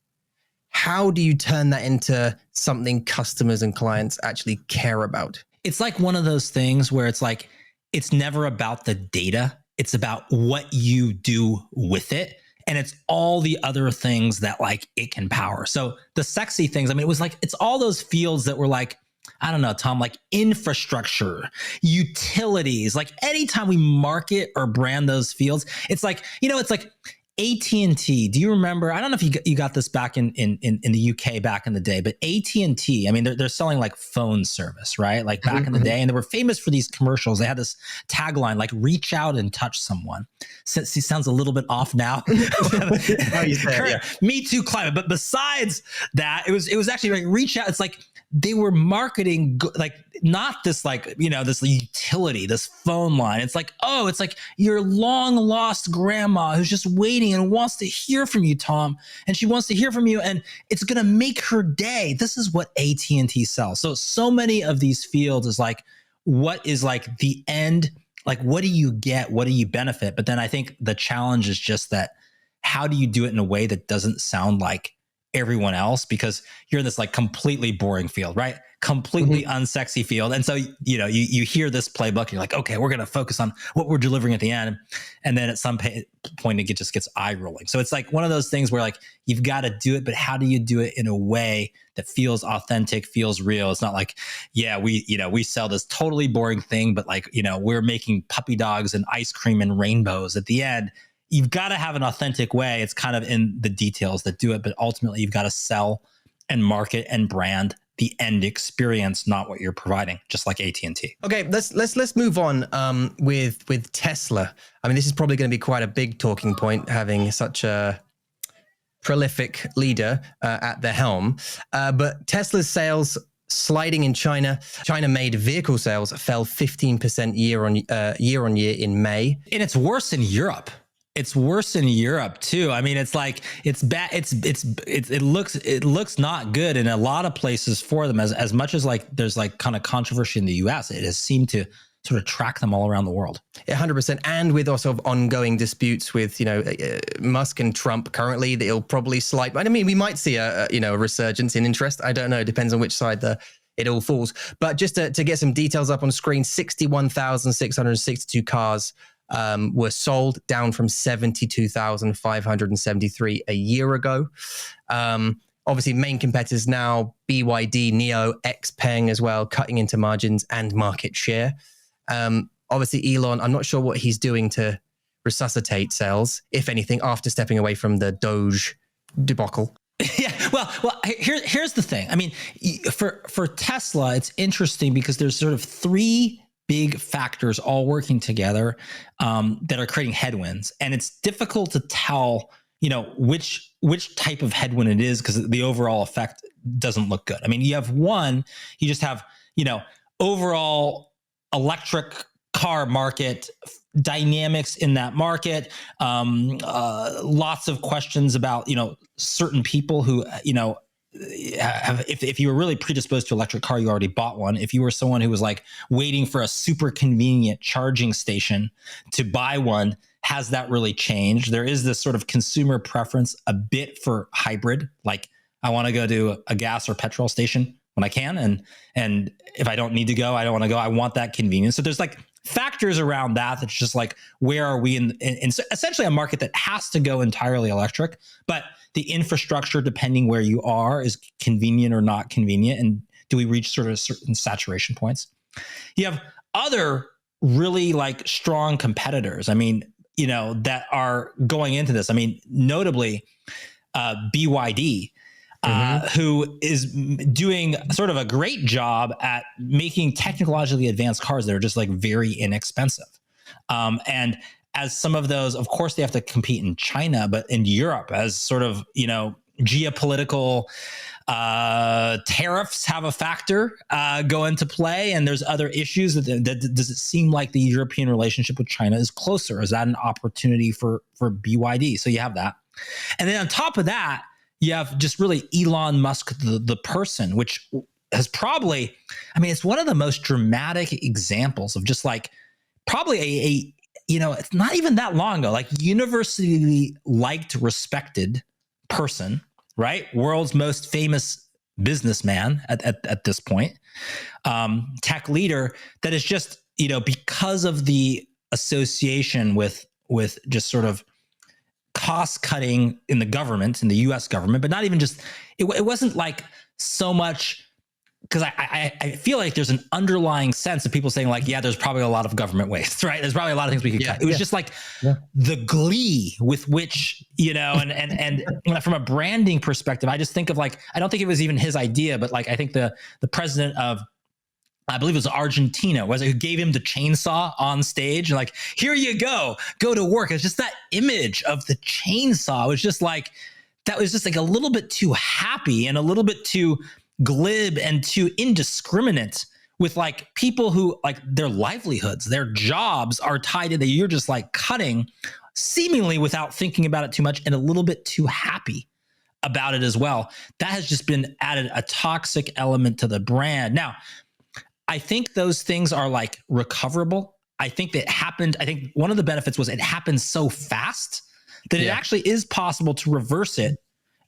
How do you turn that into something customers and clients actually care about? It's like one of those things where it's like, it's never about the data. It's about what you do with it. And it's all the other things that like it can power. So the sexy things, I mean, it was like, it's all those fields that were like, I don't know, Tom, like infrastructure, utilities, like anytime we market or brand those fields, it's like, it's like AT&T. Do you remember? I don't know if you got this back in the UK back in the day, but AT&T, I mean, they're selling like phone service, right? Like back in the day. And they were famous for these commercials. They had this tagline, like reach out and touch someone. Since he sounds a little bit off now. Me Too climate. But besides that, it was actually like reach out. It's like they were marketing like not this like, you know, this utility, this phone line. It's like, oh, it's like your long lost grandma who's just waiting and wants to hear from you, Tom. And she wants to hear from you and it's going to make her day. This is what AT&T sells. So many of these fields is like, what is like the end? Like, what do you get? What do you benefit? But then I think the challenge is just that, how do you do it in a way that doesn't sound like everyone else? Because you're in this like completely boring field, right? Completely unsexy field. And so, you know, you hear this playbook, you're like, okay, we're going to focus on what we're delivering at the end. And then at some point, it just gets eye rolling. So it's like one of those things where like, you've got to do it, but how do you do it in a way that feels authentic, feels real? It's not like, yeah, we sell this totally boring thing, but like, you know, we're making puppy dogs and ice cream and rainbows at the end. You've got to have an authentic way. It's kind of in the details that do it, but ultimately you've got to sell and market and brand the end experience, not what you're providing, just like AT&T. Okay, let's move on with Tesla. I mean, this is probably going to be quite a big talking point, having such a prolific leader at the helm. But Tesla's sales sliding in China. China-made vehicle sales fell 15% year on year in May, and it's worse in Europe. It's worse in Europe too. I mean, it's like, it's bad. It looks not good in a lot of places for them. As much as like there's like kind of controversy in the US, it has seemed to sort of track them all around the world. 100%. And with also ongoing disputes with, you know, Musk and Trump currently, they'll probably slide. I mean, we might see a resurgence in interest. I don't know. It depends on which side it all falls. But just to get some details up on screen, 61,662 cars were sold, down from 72,573 a year ago. Obviously, main competitors now, BYD, NIO, XPeng as well, cutting into margins and market share. Obviously, Elon, I'm not sure what he's doing to resuscitate sales, if anything, after stepping away from the Doge debacle. Yeah, well, here's the thing. I mean, for Tesla, it's interesting because there's sort of three big factors all working together that are creating headwinds. And it's difficult to tell, you know, which type of headwind it is because the overall effect doesn't look good. I mean, you just have, you know, overall electric car market dynamics in that market, lots of questions about, you know, certain people who, you know, if you were really predisposed to electric car, you already bought one. If you were someone who was like waiting for a super convenient charging station to buy one, has that really changed? There is this sort of consumer preference a bit for hybrid. Like I want to go to a gas or petrol station when I can. And if I don't need to go, I don't want to go. I want that convenience. So there's like factors around that. That's just like, where are we in essentially a market that has to go entirely electric, but the infrastructure, depending where you are, is convenient or not convenient. And do we reach sort of certain saturation points? You have other really like strong competitors. I mean, you know, that are going into this. I mean, notably BYD, who is doing sort of a great job at making technologically advanced cars that are just like very inexpensive. And as some of those, of course, they have to compete in China, but in Europe, as sort of, you know, geopolitical tariffs have a factor go into play, and there's other issues. That does it seem like the European relationship with China is closer? Is that an opportunity for BYD? So you have that, and then on top of that, you have just really Elon Musk, the person, which has probably, I mean, it's one of the most dramatic examples of just like probably you know, it's not even that long ago, like universally liked, respected person, right? World's most famous businessman at this point, tech leader that is just, you know, because of the association with just sort of cost cutting in the government, in the US government, but not even just, it wasn't like so much, because I feel like there's an underlying sense of people saying like, yeah, there's probably a lot of government waste, right? There's probably a lot of things we could cut. It was just like the glee with which, you know, and from a branding perspective, I just think of like, I don't think it was even his idea, but like, I think the president of, I believe it was Argentina, was it, who gave him the chainsaw on stage? And like, here you go to work. It's just that image of the chainsaw. It was just like, that was just like a little bit too happy and a little bit too glib and too indiscriminate with like people who like their livelihoods, their jobs are tied to that you're just like cutting seemingly without thinking about it too much and a little bit too happy about it as well. That has just been added a toxic element to the brand. Now, I think those things are like recoverable. I think that happened. I think one of the benefits was it happened so fast that it actually is possible to reverse it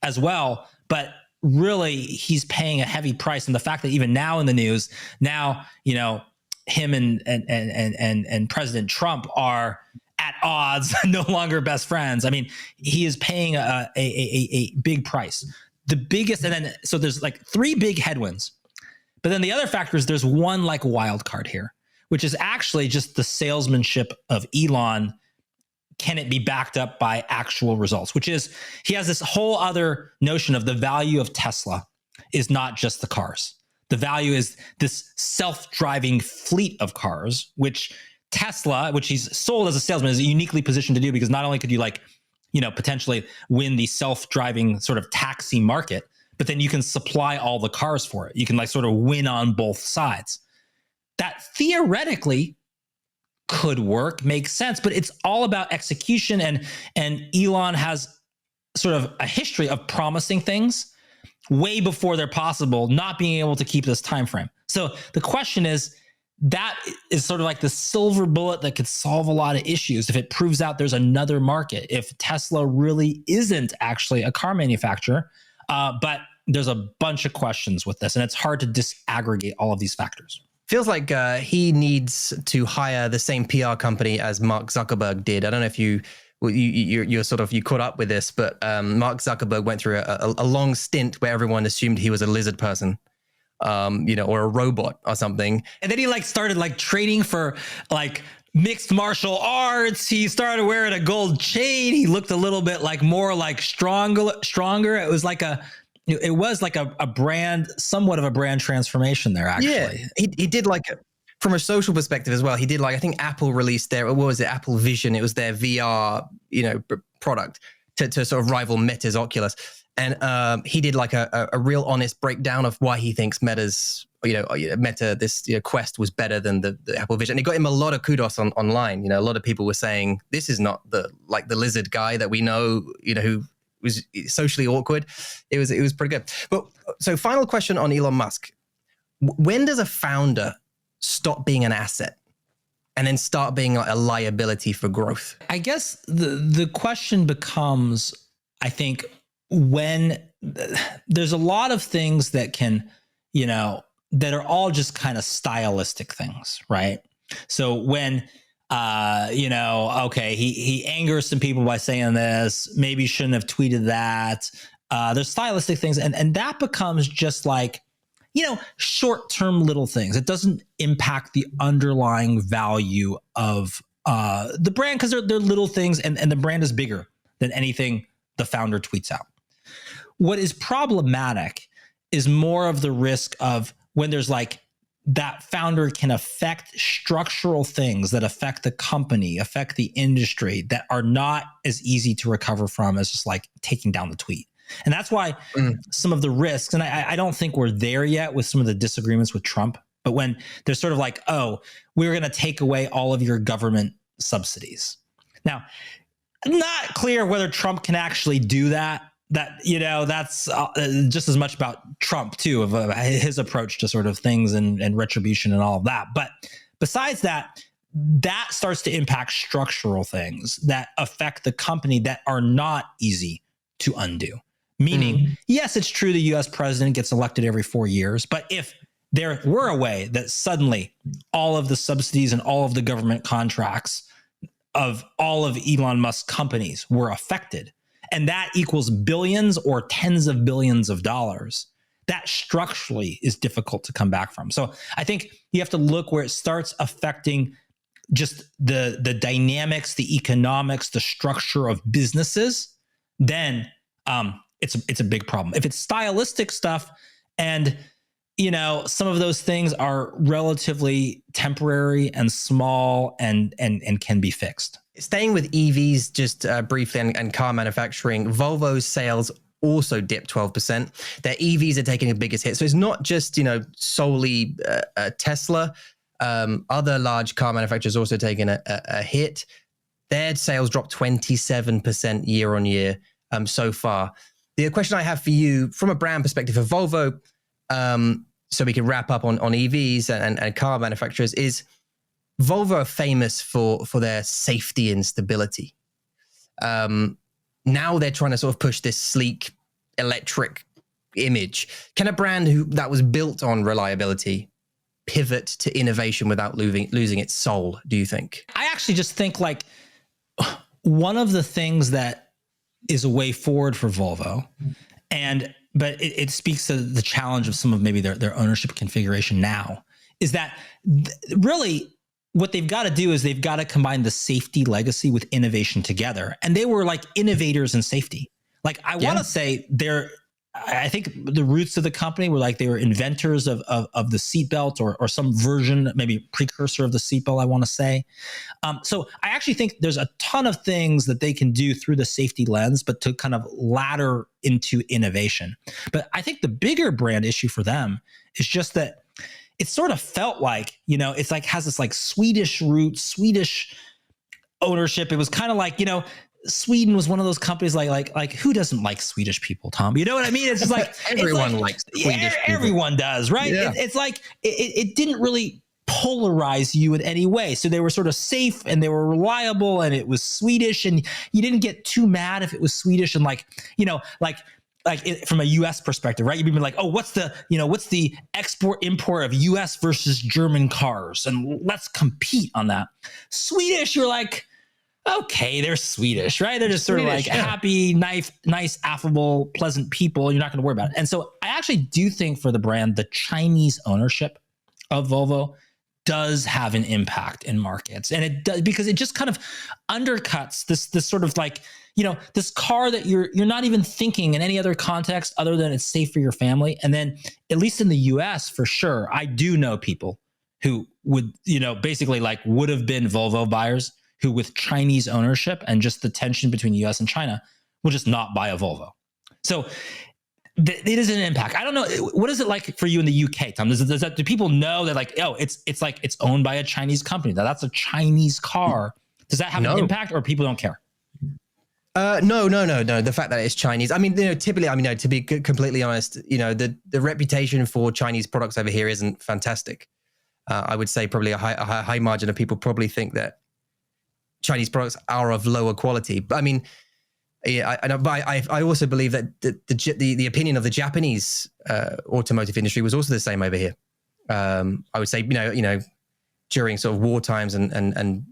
as well. But really, he's paying a heavy price. And the fact that even now in the news, now, you know, him and President Trump are at odds, no longer best friends. I mean, he is paying a big price. The biggest, and then, so there's like three big headwinds. But then the other factor is there's one like wild card here, which is actually just the salesmanship of Elon. Can it be backed up by actual results? Which is, he has this whole other notion of the value of Tesla is not just the cars. The value is this self-driving fleet of cars, which Tesla, which he's sold as a salesman, is uniquely positioned to do, because not only could you like, you know, potentially win the self-driving sort of taxi market, but then you can supply all the cars for it. You can like sort of win on both sides. That theoretically could work, makes sense, but it's all about execution. And Elon has sort of a history of promising things way before they're possible, not being able to keep this time frame. So the question is, that is sort of like the silver bullet that could solve a lot of issues if it proves out there's another market, if Tesla really isn't actually a car manufacturer. But there's a bunch of questions with this, and it's hard to disaggregate all of these factors. Feels like he needs to hire the same PR company as Mark Zuckerberg did. I don't know if you're sort of, you caught up with this, but Mark Zuckerberg went through a long stint where everyone assumed he was a lizard person, you know, or a robot or something. And then he like started like training for like mixed martial arts. He started wearing a gold chain. He looked a little bit like more like stronger. It was like a brand, somewhat of a brand transformation there, actually. Yeah, he did like, from a social perspective as well, he did like, I think Apple released their, what was it, Apple Vision? It was their VR, you know, product to sort of rival Meta's Oculus. And he did like a real honest breakdown of why he thinks Meta's, you know, Meta, this, you know, Quest was better than the Apple Vision. And it got him a lot of kudos online. You know, a lot of people were saying, this is not the lizard guy that we know, you know, who was socially awkward. It was pretty good. But so final question on Elon Musk. When does a founder stop being an asset and then start being a liability for growth? I guess the question becomes, I think, when there's a lot of things that can, you know, that are all just kind of stylistic things, right? So when you know, okay, he angers some people by saying this, maybe shouldn't have tweeted that. There's stylistic things, and that becomes just like, you know, short-term little things. It doesn't impact the underlying value of the brand, because they're little things, and the brand is bigger than anything the founder tweets out. What is problematic is more of the risk of when there's like, that founder can affect structural things that affect the company, affect the industry, that are not as easy to recover from as just like taking down the tweet. And that's why some of the risks, and I don't think we're there yet with some of the disagreements with Trump, but when they're sort of like, oh, we're going to take away all of your government subsidies. Now, not clear whether Trump can actually do that. That, you know, that's just as much about Trump too, of his approach to sort of things and retribution and all of that. But besides that, that starts to impact structural things that affect the company that are not easy to undo. Meaning, yes, it's true the US president gets elected every 4 years, but if there were a way that suddenly all of the subsidies and all of the government contracts of all of Elon Musk's companies were affected, and that equals billions or tens of billions of dollars, that structurally is difficult to come back from. So I think you have to look where it starts affecting just the dynamics, the economics, the structure of businesses. Then it's a big problem. If it's stylistic stuff, and you know, some of those things are relatively temporary and small and can be fixed. Staying with EVs just briefly and car manufacturing, Volvo's sales also dipped 12%. Their EVs are taking the biggest hit. So it's not just, solely Tesla. Other large car manufacturers also taking a hit. Their sales dropped 27% year on year so far. The question I have for you from a brand perspective for Volvo, so we can wrap up on EVs and car manufacturers, is Volvo are famous for their safety and stability. Now they're trying to sort of push this sleek electric image. Can a brand that was built on reliability pivot to innovation without losing its soul, do you think? I actually just think like one of the things that is a way forward for Volvo, but it speaks to the challenge of some of maybe their ownership configuration now, is that really what they've got to do is they've got to combine the safety legacy with innovation together. And they were like innovators in safety. Like I want to say I think the roots of the company were like they were inventors of the seatbelt or some version, maybe precursor of the seatbelt, I want to say. So I actually think there's a ton of things that they can do through the safety lens, but to kind of ladder into innovation. But I think the bigger brand issue for them is just that it sort of felt like, it's like has this like Swedish root, Swedish ownership. It was kind of like, Sweden was one of those companies like who doesn't like Swedish people, Tom? You know what I mean? It's just like everyone likes Swedish people. Everyone does, right? Yeah. It's like it didn't really polarize you in any way. So they were sort of safe and they were reliable and it was Swedish and you didn't get too mad if it was Swedish and from a U.S. perspective, right? You'd be like, oh, what's the export import of U.S. versus German cars? And let's compete on that. Swedish, you're like, okay, they're Swedish, right? They're just sort of like happy, nice, affable, pleasant people. You're not going to worry about it. And so I actually do think for the brand, the Chinese ownership of Volvo does have an impact in markets. And it does because it just kind of undercuts this sort of like, this car that you're not even thinking in any other context other than it's safe for your family. And then at least in the US, for sure, I do know people who would, basically like would have been Volvo buyers who with Chinese ownership and just the tension between the US and China will just not buy a Volvo. So it is an impact. I don't know. What is it like for you in the UK, Tom? Do people know that like, oh, it's like it's owned by a Chinese company, that's a Chinese car? Does that have an impact or people don't care? No. The fact that it's Chinese. I mean, typically, to be completely honest, the reputation for Chinese products over here isn't fantastic. I would say probably a high margin of people probably think that Chinese products are of lower quality. But I mean, I also believe that the opinion of the Japanese automotive industry was also the same over here. I would say, during sort of war times and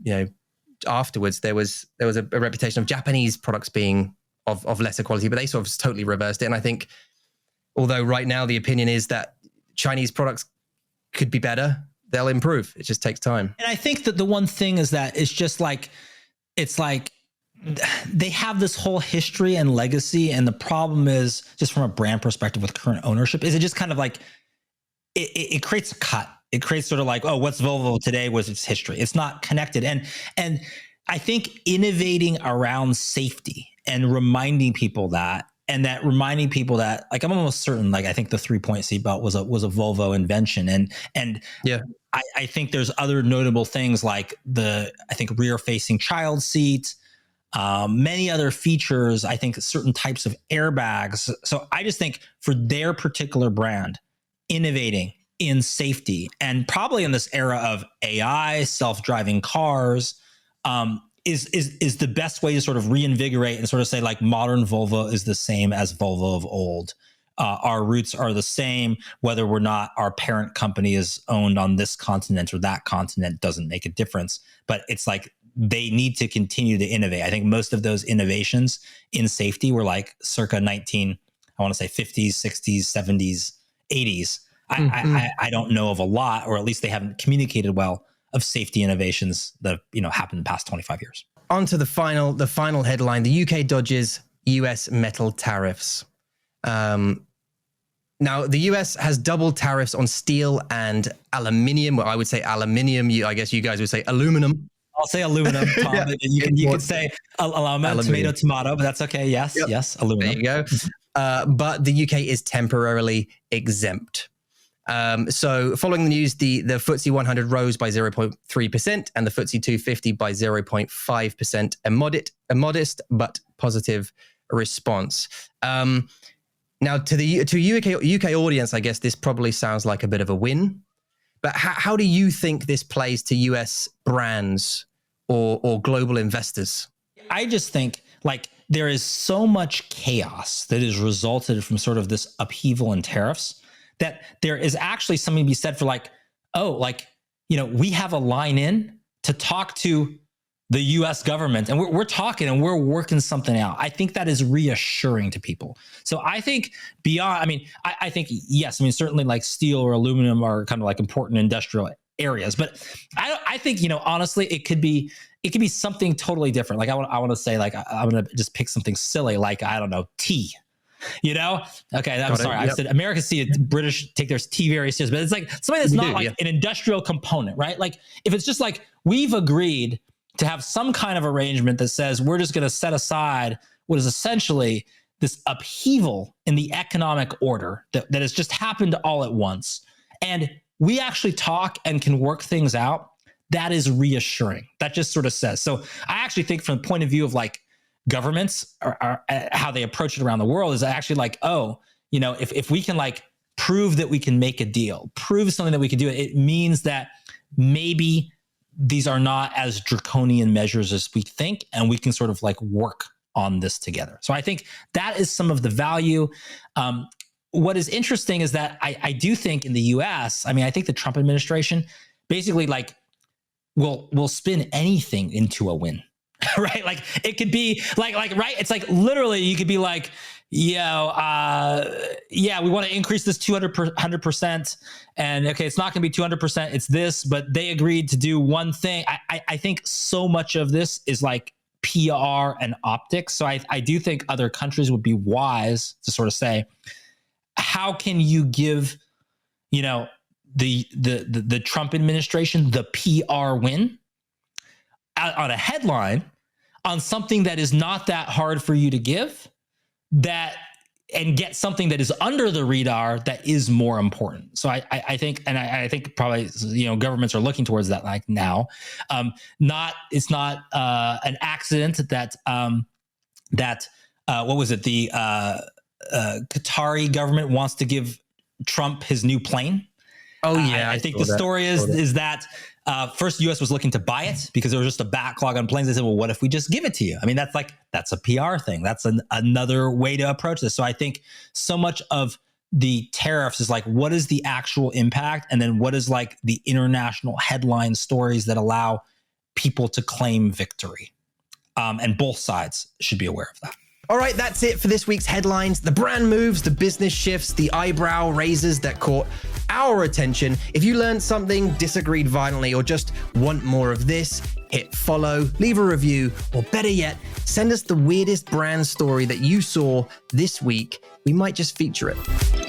afterwards, there was a reputation of Japanese products being of lesser quality, but they sort of totally reversed it. And I think, although right now the opinion is that Chinese products could be better, they'll improve. It just takes time. And I think that the one thing is that it's just like, it's like they have this whole history and legacy. And the problem is just from a brand perspective with current ownership is it just kind of like, it creates a cut. It creates sort of like, oh, what's Volvo today was its history. It's not connected. And I think innovating around safety and reminding people that, like, I'm almost certain, like, I think the 3-point seatbelt was a Volvo invention. And yeah, I think there's other notable things like I think rear facing child seat, many other features, I think certain types of airbags. So I just think for their particular brand, innovating in safety and probably in this era of AI, self-driving cars, is the best way to sort of reinvigorate and sort of say like modern Volvo is the same as Volvo of old. Our roots are the same, whether we're not our parent company is owned on this continent or that continent doesn't make a difference. But it's like they need to continue to innovate. I think most of those innovations in safety were like circa 50s, 60s, 70s, 80s. I don't know of a lot, or at least they haven't communicated well, of safety innovations that happened in the past 25 years. On to the final headline: the UK dodges US metal tariffs. Now, the US has doubled tariffs on steel and aluminium. Well, I would say aluminium. I guess you guys would say aluminum. I'll say aluminum, Tom. Yeah. You can say aluminum, tomato, but that's okay. Yes, yep. Yes, aluminum. There you go. but the UK is temporarily exempt. So following the news, the FTSE 100 rose by 0.3% and the FTSE 250 by 0.5%, a modest but positive response. Now, to UK audience, I guess this probably sounds like a bit of a win. But how do you think this plays to US brands or global investors? I just think like there is so much chaos that has resulted from sort of this upheaval in tariffs that there is actually something to be said for like, oh, like, you know, we have a line in to talk to the US government and we're talking and we're working something out. I think that is reassuring to people. So I think beyond, I mean, I think, yes, I mean, certainly like steel or aluminum are kind of like important industrial areas, but I think, you know, honestly, it could be something totally different. Like I want to say like, I'm going to just pick something silly, like, I don't know, tea. You know, okay. I'm sorry. Yep. I said Americans see it. British take their tea very serious, but it's like something that's not like an industrial component, right? Like if it's just like we've agreed to have some kind of arrangement that says we're just going to set aside what is essentially this upheaval in the economic order that has just happened all at once, and we actually talk and can work things out. That is reassuring. That just sort of says. So I actually think from the point of view of like governments are how they approach it around the world is actually like, oh, you know, if we can like prove that we can make a deal, prove something that we can do, it means that maybe these are not as draconian measures as we think, and we can sort of like work on this together. So I think that is some of the value. What is interesting is that I do think in the US, I mean, I think the Trump administration basically like will spin anything into a win. Right? Like it could be like, right. It's like literally you could be like, yeah, we want to increase this 100%. And okay, it's not going to be 200%. It's this, but they agreed to do one thing. I think so much of this is like PR and optics. So I do think other countries would be wise to sort of say, how can you give, you know, the Trump administration the PR win on a headline on something that is not that hard for you to give, that and get something that is under the radar that is more important. So I think, and I think probably, you know, governments are looking towards that like now. It's not an accident that what was it? The Qatari government wants to give Trump his new plane. Oh yeah, I think the story is that first U.S. was looking to buy it because there was just a backlog on planes. They said, well, what if we just give it to you? I mean, that's a PR thing. That's another way to approach this. So I think so much of the tariffs is like, what is the actual impact? And then what is like the international headline stories that allow people to claim victory? And both sides should be aware of that. All right, that's it for this week's headlines. The brand moves, the business shifts, the eyebrow raises that caught our attention. If you learned something, disagreed violently, or just want more of this, hit follow, leave a review, or better yet, send us the weirdest brand story that you saw this week. We might just feature it.